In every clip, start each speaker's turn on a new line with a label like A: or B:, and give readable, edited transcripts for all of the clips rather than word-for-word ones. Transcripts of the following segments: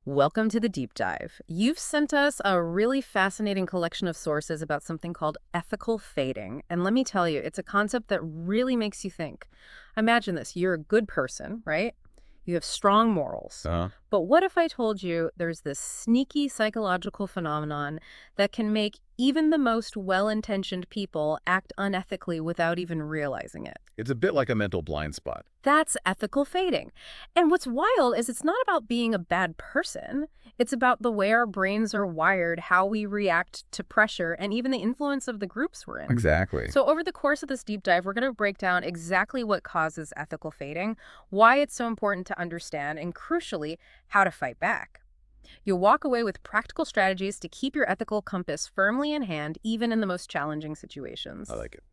A: Welcome to the deep dive. You've sent us a really fascinating collection of sources about something called ethical fading. And let me tell you, it's a concept that really makes you think. Imagine this. You're a good person, right? You have strong morals. But what if I told you there's this sneaky psychological phenomenon that can make even the most well-intentioned people act unethically without even realizing it?
B: It's a bit like a mental blind spot.
A: That's ethical fading. And what's wild is it's not about being a bad person. It's about the way our brains are wired, how we react to pressure, and even the influence of the groups we're in.
B: Exactly.
A: So over the course of this deep dive, we're going to break down exactly what causes ethical fading, why it's so important to understand, and crucially, how to fight back. You'll walk away with practical strategies to keep your ethical compass firmly in hand, even in the most challenging situations.
B: I like it.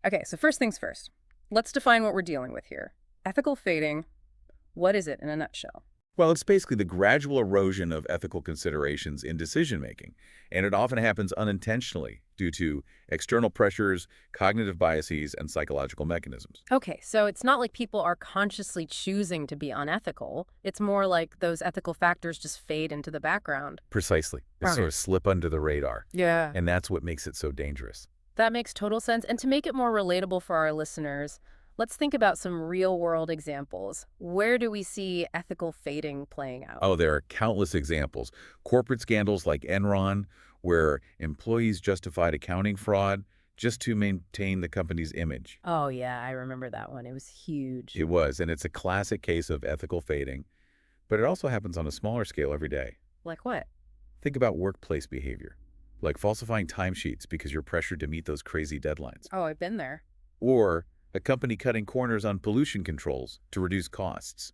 A: Okay, so first things first. Let's define what we're dealing with here. Ethical fading, what is it in a nutshell?
B: Well, it's basically the gradual erosion of ethical considerations in decision-making, and it often happens unintentionally due to external pressures, cognitive biases, and psychological mechanisms.
A: Okay, so it's not like people are consciously choosing to be unethical. It's more like those ethical factors just fade into the background.
B: Precisely. They sort of slip under the radar,
A: Yeah.
B: and that's what makes it so dangerous.
A: That makes total sense. And to make it more relatable for our listeners, let's think about some real-world examples. Where do we see ethical fading playing out?
B: Oh, there are countless examples. Corporate scandals like Enron, where employees justified accounting fraud just to maintain the company's image.
A: Oh, yeah, I remember that one. It was huge.
B: It was, and it's a classic case of ethical fading, but it also happens on a smaller scale every day.
A: Like what?
B: Think about workplace behavior, like falsifying timesheets because you're pressured to meet those crazy deadlines.
A: Oh, I've been there.
B: Or a company cutting corners on pollution controls to reduce costs.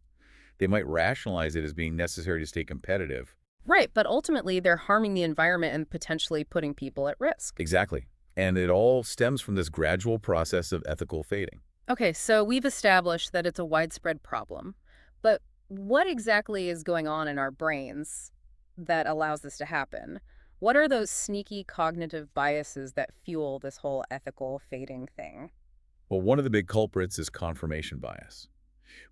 B: They might rationalize it as being necessary to stay competitive.
A: Right, but ultimately they're harming the environment and potentially putting people at risk.
B: Exactly. And it all stems from this gradual process of ethical fading.
A: Okay, so we've established that it's a widespread problem. But what exactly is going on in our brains that allows this to happen? What are those sneaky cognitive biases that fuel this whole ethical fading thing?
B: Well, one of the big culprits is confirmation bias.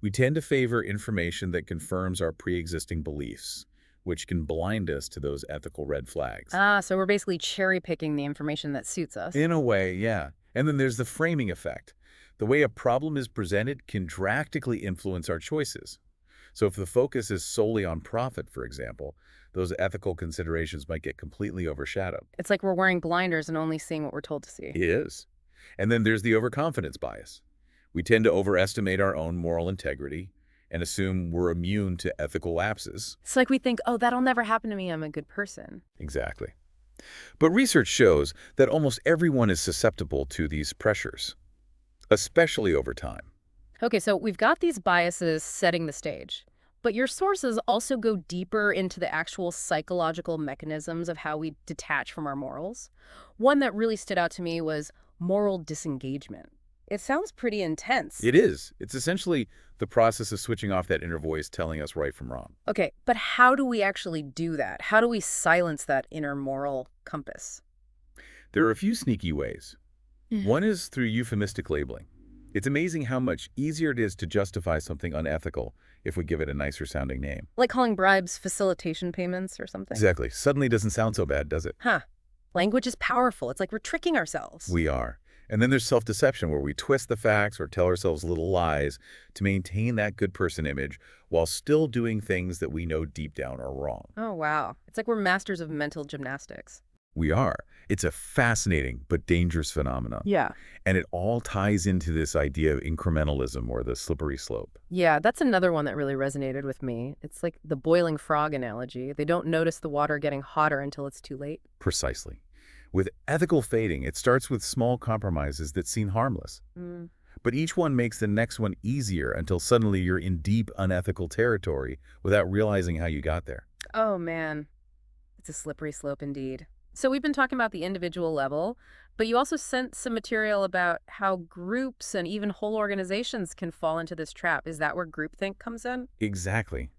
B: We tend to favor information that confirms our pre-existing beliefs, which can blind us to those ethical red flags.
A: So we're basically cherry-picking the information that suits us.
B: In a way, yeah. And then there's the framing effect. The way a problem is presented can drastically influence our choices. So if the focus is solely on profit, for example, those ethical considerations might get completely overshadowed.
A: It's like we're wearing blinders and only seeing what we're told to see.
B: It is. And then there's the overconfidence bias. We tend to overestimate our own moral integrity and assume we're immune to ethical lapses.
A: It's like we think, oh, that'll never happen to me. I'm a good person.
B: Exactly. But research shows that almost everyone is susceptible to these pressures, especially over time.
A: Okay, so we've got these biases setting the stage. But your sources also go deeper into the actual psychological mechanisms of how we detach from our morals. One that really stood out to me was moral disengagement. It sounds pretty intense.
B: It is. It's essentially the process of switching off that inner voice telling us right from wrong.
A: Okay, but how do we actually do that? How do we silence that inner moral compass?
B: There are a few sneaky ways. One is through euphemistic labeling. It's amazing how much easier it is to justify something unethical if we give it a nicer sounding name.
A: Like calling bribes facilitation payments or something?
B: Exactly. Suddenly doesn't sound so bad, does it?
A: Huh. Language is powerful. It's like we're tricking ourselves.
B: We are. And then there's self-deception, where we twist the facts or tell ourselves little lies to maintain that good person image while still doing things that we know deep down are wrong.
A: Oh, wow. It's like we're masters of mental gymnastics.
B: We are. It's a fascinating but dangerous phenomenon.
A: Yeah.
B: And it all ties into this idea of incrementalism, or the slippery slope.
A: Yeah, that's another one that really resonated with me. It's like the boiling frog analogy. They don't notice the water getting hotter until it's too late.
B: Precisely. With ethical fading, it starts with small compromises that seem harmless. But each one makes the next one easier until suddenly you're in deep unethical territory without realizing how you got there.
A: Oh, man. It's a slippery slope indeed. So we've been talking about the individual level, but you also sent some material about how groups and even whole organizations can fall into this trap. Is that where groupthink comes in?
B: Exactly.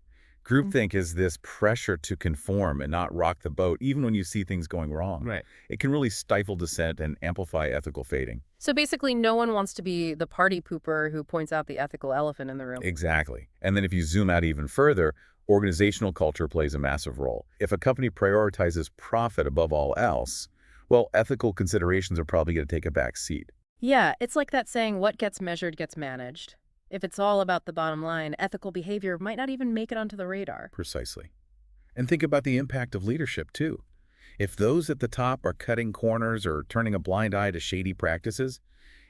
B: Groupthink is this pressure to conform and not rock the boat, even when you see things going wrong.
C: Right.
B: It can really stifle dissent and amplify ethical fading.
A: So basically, no one wants to be the party pooper who points out the ethical elephant in the room.
B: Exactly. And then if you zoom out even further, organizational culture plays a massive role. If a company prioritizes profit above all else, well, ethical considerations are probably going to take a back seat.
A: Yeah, it's like that saying, what gets measured gets managed. If it's all about the bottom line, ethical behavior might not even make it onto the radar.
B: Precisely. And think about the impact of leadership, too. If those at the top are cutting corners or turning a blind eye to shady practices,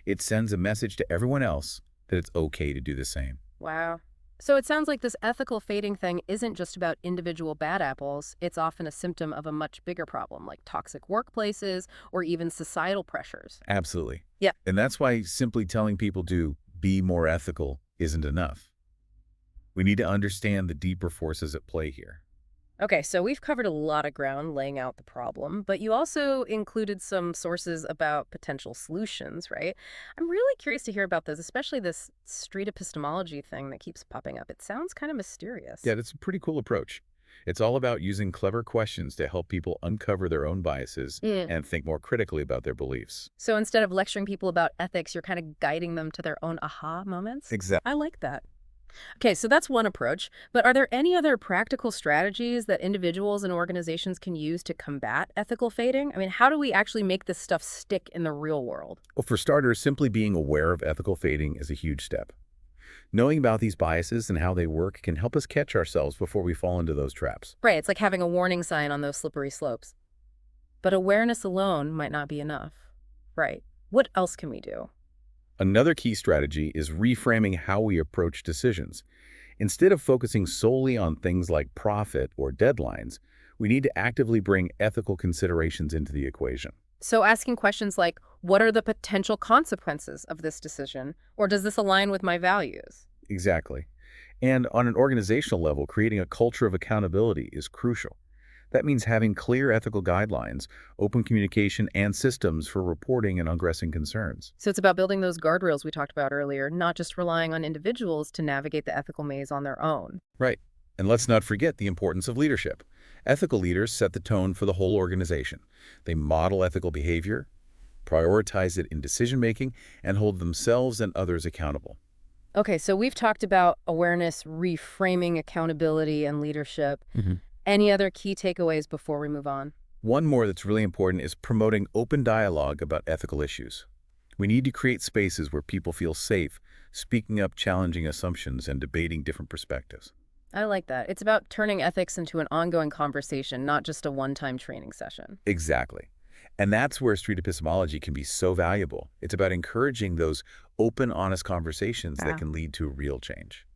B: it sends a message to everyone else that it's okay to do the same.
A: Wow. So it sounds like this ethical fading thing isn't just about individual bad apples. It's often a symptom of a much bigger problem, like toxic workplaces or even societal pressures.
B: Absolutely.
A: Yeah.
B: And that's why simply telling people to be more ethical isn't enough. We need to understand the deeper forces at play here.
A: Okay, so we've covered a lot of ground laying out the problem, but you also included some sources about potential solutions, right? I'm really curious to hear about those, especially this street epistemology thing that keeps popping up. It sounds kind of mysterious.
B: Yeah, that's a pretty cool approach. It's all about using clever questions to help people uncover their own biases and think more critically about their beliefs.
A: So instead of lecturing people about ethics, you're kind of guiding them to their own aha moments?
B: Exactly.
A: I like that. Okay, so that's one approach, but are there any other practical strategies that individuals and organizations can use to combat ethical fading? I mean, how do we actually make this stuff stick in the real world?
B: Well, for starters, simply being aware of ethical fading is a huge step. Knowing about these biases and how they work can help us catch ourselves before we fall into those traps.
A: Right, it's like having a warning sign on those slippery slopes. But awareness alone might not be enough. Right. What else can we do?
B: Another key strategy is reframing how we approach decisions. Instead of focusing solely on things like profit or deadlines, we need to actively bring ethical considerations into the equation.
A: So asking questions like, what are the potential consequences of this decision? Or does this align with my values?
B: Exactly. And on an organizational level, creating a culture of accountability is crucial. That means having clear ethical guidelines, open communication, and systems for reporting and addressing concerns.
A: So it's about building those guardrails we talked about earlier, not just relying on individuals to navigate the ethical maze on their own.
B: Right. And let's not forget the importance of leadership. Ethical leaders set the tone for the whole organization. They model ethical behavior, prioritize it in decision-making, and hold themselves and others accountable.
A: Okay, so we've talked about awareness, reframing accountability, and leadership. Any other key takeaways before we move on?
B: One more that's really important is promoting open dialogue about ethical issues. We need to create spaces where people feel safe, speaking up challenging assumptions and debating different perspectives.
A: I like that. It's about turning ethics into an ongoing conversation, not just a one-time training session.
B: Exactly. And that's where street epistemology can be so valuable. It's about encouraging those open, honest conversations that can lead to real change.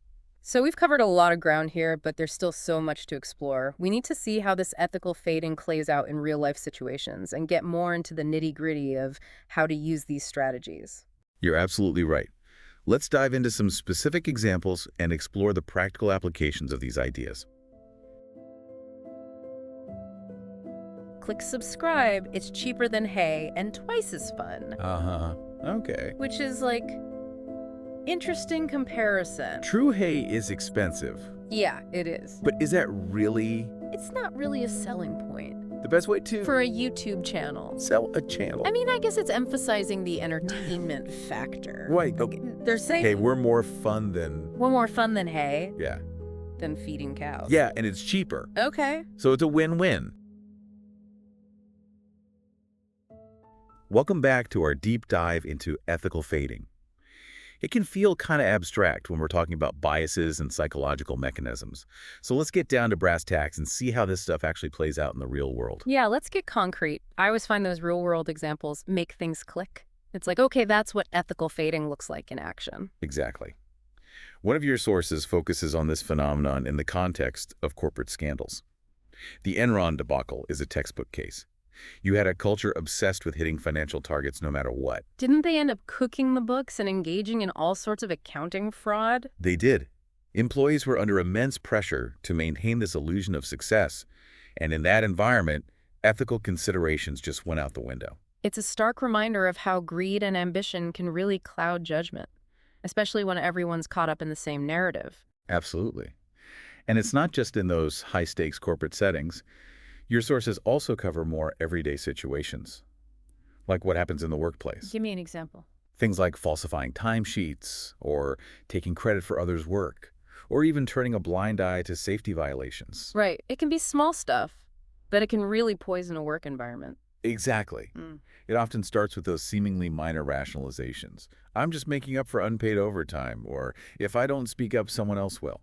A: So we've covered a lot of ground here, but there's still so much to explore. We need to see how this ethical fading plays out in real-life situations and get more into the nitty-gritty of how to use these strategies.
B: You're absolutely right. Let's dive into some specific examples and explore the practical applications of these ideas.
A: Click subscribe. It's cheaper than hay and twice as fun.
B: Okay.
A: Which is like, interesting comparison.
B: True hay is expensive,
A: Yeah, it is.
B: but is that really
A: It's not really a selling point
B: the best way to
A: for a YouTube channel.
B: sell a channel?
A: I mean, I guess it's emphasizing the entertainment factor.
B: Right.
A: They're saying
B: Hey, we're more fun than...
A: we're more fun than hay,
B: Yeah.
A: than feeding cows.
B: Yeah, and it's cheaper.
A: Okay.
B: So it's a win-win. Welcome back to our deep dive into ethical fading. It can feel kind of abstract when we're talking about biases and psychological mechanisms. So let's get down to brass tacks and see how this stuff actually plays out in the real world.
A: Yeah, let's get concrete. I always find those real-world examples make things click. It's like, okay, that's what ethical fading looks like in action.
B: Exactly. One of your sources focuses on this phenomenon in the context of corporate scandals. The Enron debacle is a textbook case. You had a culture obsessed with hitting financial targets no matter what.
A: Didn't they end up cooking the books and engaging in all sorts of accounting fraud?
B: They did. Employees were under immense pressure to maintain this illusion of success, and in that environment, ethical considerations just went out the window.
A: It's a stark reminder of how greed and ambition can really cloud judgment, especially when everyone's caught up in the same narrative.
B: Absolutely. And it's not just in those high-stakes corporate settings. Your sources also cover more everyday situations, like what happens in the workplace.
A: Give me an example.
B: Things like falsifying timesheets, or taking credit for others' work, or even turning a blind eye to safety violations.
A: Right. It can be small stuff, but it can really poison a work environment.
B: Exactly.
A: Mm.
B: It often starts with those seemingly minor rationalizations. I'm just making up for unpaid overtime, or if I don't speak up, someone else will.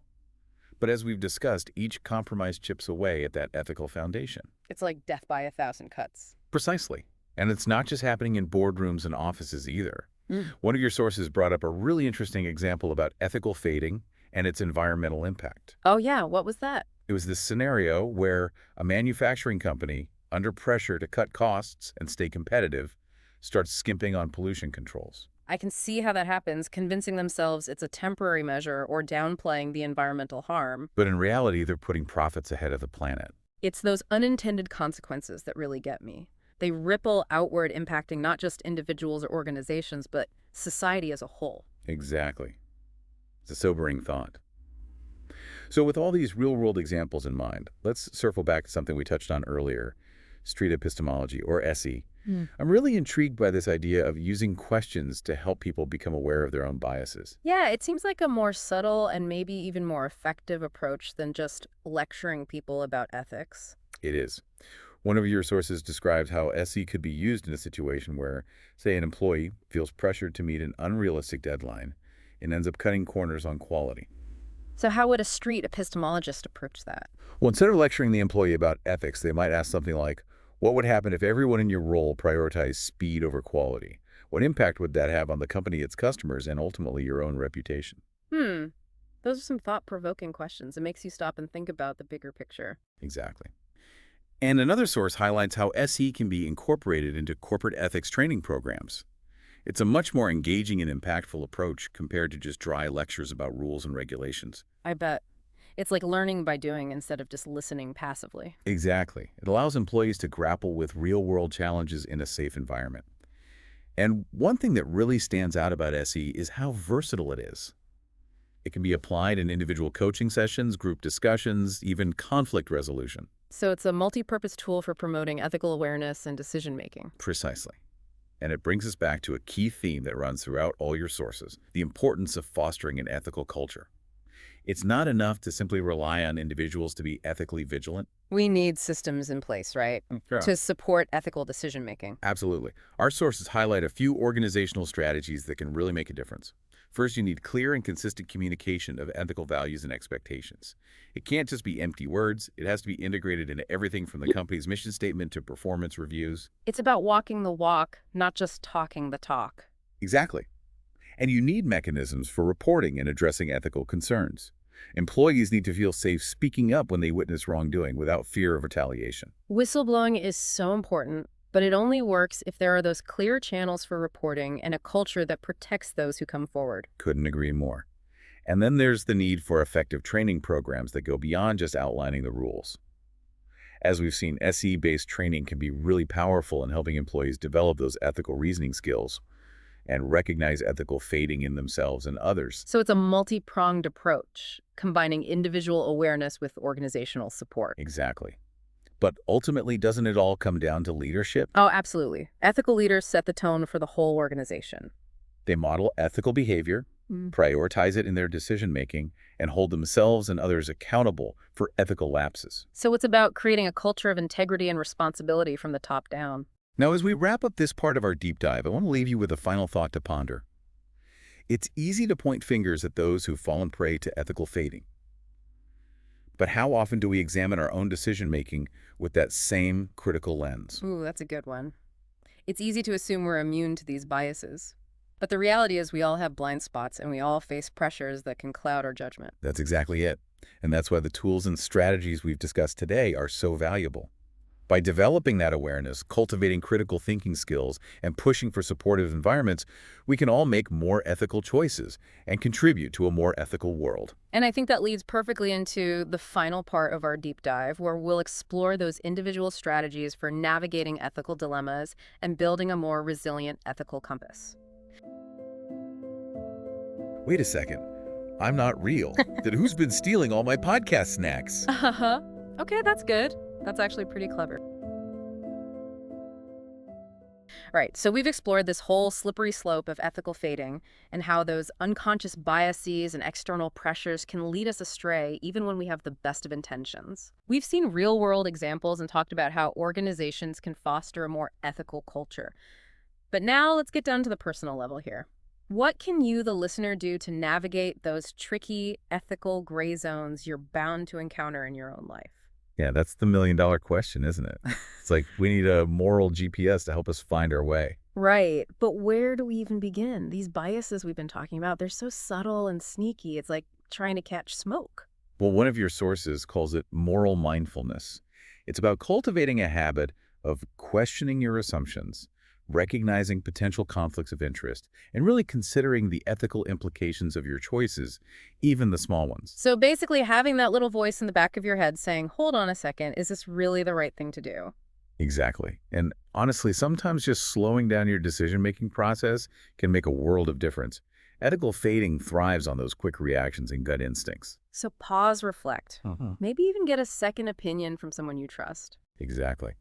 B: But as we've discussed, each compromise chips away at that ethical foundation.
A: It's like death by 1,000 cuts.
B: Precisely. And it's not just happening in boardrooms and offices either.
A: Mm.
B: One of your sources brought up a really interesting example about ethical fading and its environmental impact.
A: Oh, yeah. What was that?
B: It was this scenario where a manufacturing company, under pressure to cut costs and stay competitive, starts skimping on pollution controls.
A: I can see how that happens, convincing themselves it's a temporary measure or downplaying the environmental harm.
B: But in reality, they're putting profits ahead of the planet.
A: It's those unintended consequences that really get me. They ripple outward, impacting not just individuals or organizations, but society as a whole.
B: Exactly. It's a sobering thought. So with all these real-world examples in mind, let's circle back to something we touched on earlier, Street Epistemology, or SE. I'm really intrigued by this idea of using questions to help people become aware of their own biases.
A: Yeah, it seems like a more subtle and maybe even more effective approach than just lecturing people about ethics.
B: It is. One of your sources describes how SE could be used in a situation where, say, an employee feels pressured to meet an unrealistic deadline and ends up cutting corners on quality.
A: So how would a street epistemologist approach that?
B: Well, instead of lecturing the employee about ethics, they might ask something like, what would happen if everyone in your role prioritized speed over quality? What impact would that have on the company, its customers, and ultimately your own reputation?
A: Those are some thought-provoking questions. It makes you stop and think about the bigger picture.
B: Exactly. And another source highlights how SE can be incorporated into corporate ethics training programs. It's a much more engaging and impactful approach compared to just dry lectures about rules and regulations.
A: I bet. It's like learning by doing instead of just listening passively.
B: Exactly. It allows employees to grapple with real-world challenges in a safe environment. And one thing that really stands out about SE is how versatile it is. It can be applied in individual coaching sessions, group discussions, even conflict resolution.
A: So it's a multi-purpose tool for promoting ethical awareness and decision-making.
B: Precisely. And it brings us back to a key theme that runs throughout all your sources, the importance of fostering an ethical culture. It's not enough to simply rely on individuals to be ethically vigilant.
A: We need systems in place, right?
B: Sure.
A: To support ethical decision-making.
B: Absolutely. Our sources highlight a few organizational strategies that can really make a difference. First, you need clear and consistent communication of ethical values and expectations. It can't just be empty words. It has to be integrated into everything from the company's mission statement to performance reviews.
A: It's about walking the walk, not just talking the talk.
B: Exactly. And you need mechanisms for reporting and addressing ethical concerns. Employees need to feel safe speaking up when they witness wrongdoing without fear of retaliation.
A: Whistleblowing is so important, but it only works if there are those clear channels for reporting and a culture that protects those who come forward.
B: Couldn't agree more. And then there's the need for effective training programs that go beyond just outlining the rules. As we've seen, SE-based training can be really powerful in helping employees develop those ethical reasoning skills and recognize ethical fading in themselves and others.
A: So it's a multi-pronged approach, combining individual awareness with organizational support.
B: Exactly. But ultimately, doesn't it all come down to leadership?
A: Oh, absolutely. Ethical leaders set the tone for the whole organization.
B: They model ethical behavior, prioritize it in their decision-making, and hold themselves and others accountable for ethical lapses.
A: So it's about creating a culture of integrity and responsibility from the top down.
B: Now, as we wrap up this part of our deep dive, I want to leave you with a final thought to ponder. It's easy to point fingers at those who've fallen prey to ethical fading. But how often do we examine our own decision-making with that same critical lens?
A: Ooh, that's a good one. It's easy to assume we're immune to these biases. But the reality is we all have blind spots and we all face pressures that can cloud our judgment.
B: That's exactly it. And that's why the tools and strategies we've discussed today are so valuable. By developing that awareness, cultivating critical thinking skills, and pushing for supportive environments, we can all make more ethical choices and contribute to a more ethical world.
A: And I think that leads perfectly into the final part of our deep dive, where we'll explore those individual strategies for navigating ethical dilemmas and building a more resilient ethical compass.
B: Wait a second. I'm not real. Then who's been stealing all my podcast snacks?
A: Uh-huh. Okay, that's good. That's actually pretty clever. All right, so we've explored this whole slippery slope of ethical fading and how those unconscious biases and external pressures can lead us astray even when we have the best of intentions. We've seen real-world examples and talked about how organizations can foster a more ethical culture. But now let's get down to the personal level here. What can you, the listener, do to navigate those tricky, ethical gray zones you're bound to encounter in your own life?
B: Yeah, that's the million-dollar question, isn't it? It's like we need a moral GPS to help us find our way.
A: Right, but where do we even begin? These biases we've been talking about, they're so subtle and sneaky. It's like trying to catch smoke.
B: Well, one of your sources calls it moral mindfulness. It's about cultivating a habit of questioning your assumptions, recognizing potential conflicts of interest, and really considering the ethical implications of your choices, even the small ones.
A: So basically having that little voice in the back of your head saying, hold on a second, is this really the right thing to do?
B: Exactly. And honestly, sometimes just slowing down your decision-making process can make a world of difference. Ethical fading thrives on those quick reactions and gut instincts.
A: So pause, reflect.
B: Uh-huh.
A: Maybe even get a second opinion from someone you trust.
B: Exactly.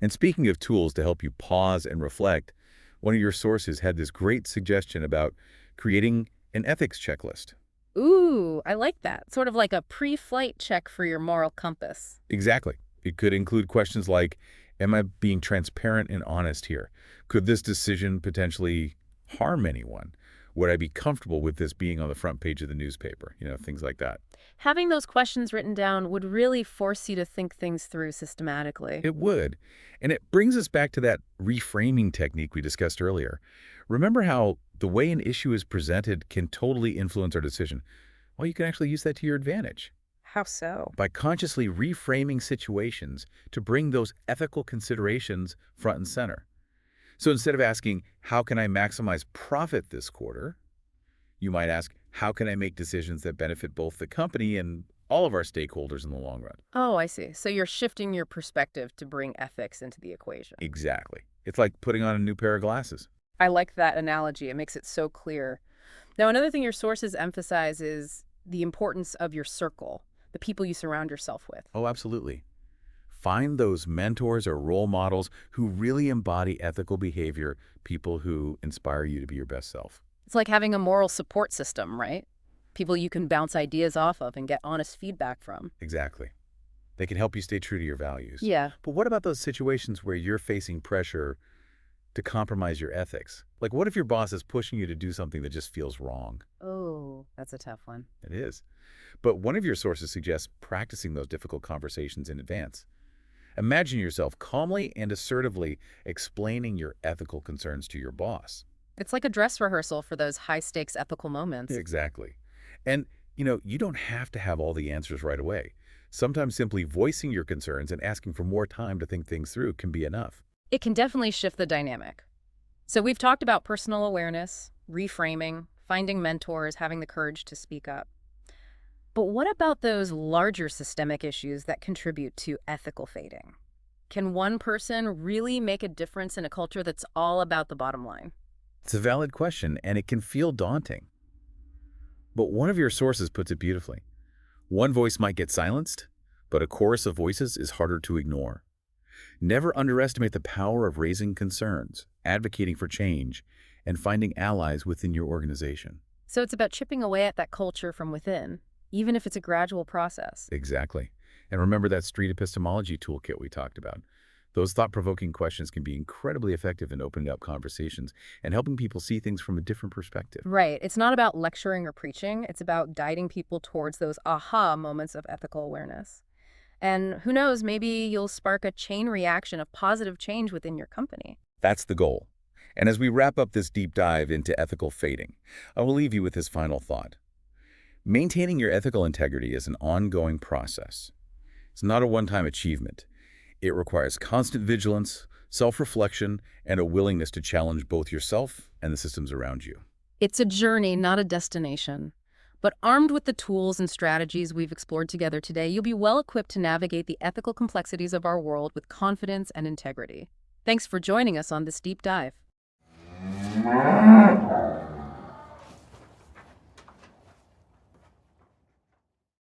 B: And speaking of tools to help you pause and reflect, one of your sources had this great suggestion about creating an ethics checklist.
A: Ooh, I like that. Sort of like a pre-flight check for your moral compass.
B: Exactly. It could include questions like, am I being transparent and honest here? Could this decision potentially harm anyone? Would I be comfortable with this being on the front page of the newspaper? Things like that.
A: Having those questions written down would really force you to think things through systematically.
B: It would. And it brings us back to that reframing technique we discussed earlier. Remember how the way an issue is presented can totally influence our decision? Well, you can actually use that to your advantage.
A: How so?
B: By consciously reframing situations to bring those ethical considerations front and center. So instead of asking, how can I maximize profit this quarter? You might ask, how can I make decisions that benefit both the company and all of our stakeholders in the long run?
A: Oh, I see. So you're shifting your perspective to bring ethics into the equation.
B: Exactly. It's like putting on a new pair of glasses.
A: I like that analogy. It makes it so clear. Now, another thing your sources emphasize is the importance of your circle, the people you surround yourself with.
B: Oh, absolutely. Find those mentors or role models who really embody ethical behavior, people who inspire you to be your best self.
A: It's like having a moral support system, right? People you can bounce ideas off of and get honest feedback from.
B: Exactly. They can help you stay true to your values.
A: Yeah.
B: But what about those situations where you're facing pressure to compromise your ethics? Like, what if your boss is pushing you to do something that just feels wrong?
A: Oh, that's a tough one.
B: It is. But one of your sources suggests practicing those difficult conversations in advance. Imagine yourself calmly and assertively explaining your ethical concerns to your boss.
A: It's like a dress rehearsal for those high-stakes ethical moments.
B: Exactly. And, you don't have to have all the answers right away. Sometimes simply voicing your concerns and asking for more time to think things through can be enough.
A: It can definitely shift the dynamic. So we've talked about personal awareness, reframing, finding mentors, having the courage to speak up. But what about those larger systemic issues that contribute to ethical fading? Can one person really make a difference in a culture that's all about the bottom line?
B: It's a valid question, and it can feel daunting. But one of your sources puts it beautifully. One voice might get silenced, but a chorus of voices is harder to ignore. Never underestimate the power of raising concerns, advocating for change, and finding allies within your organization.
A: So it's about chipping away at that culture from within, even if it's a gradual process.
B: Exactly. And remember that Street Epistemology toolkit we talked about. Those thought-provoking questions can be incredibly effective in opening up conversations and helping people see things from a different perspective.
A: Right. It's not about lecturing or preaching. It's about guiding people towards those aha moments of ethical awareness. And who knows, maybe you'll spark a chain reaction of positive change within your company.
B: That's the goal. And as we wrap up this deep dive into ethical fading, I will leave you with this final thought. Maintaining your ethical integrity is an ongoing process. It's not a one-time achievement. It requires constant vigilance, self-reflection, and a willingness to challenge both yourself and the systems around you.
A: It's a journey, not a destination. But armed with the tools and strategies we've explored together today, you'll be well equipped to navigate the ethical complexities of our world with confidence and integrity. Thanks for joining us on this deep dive.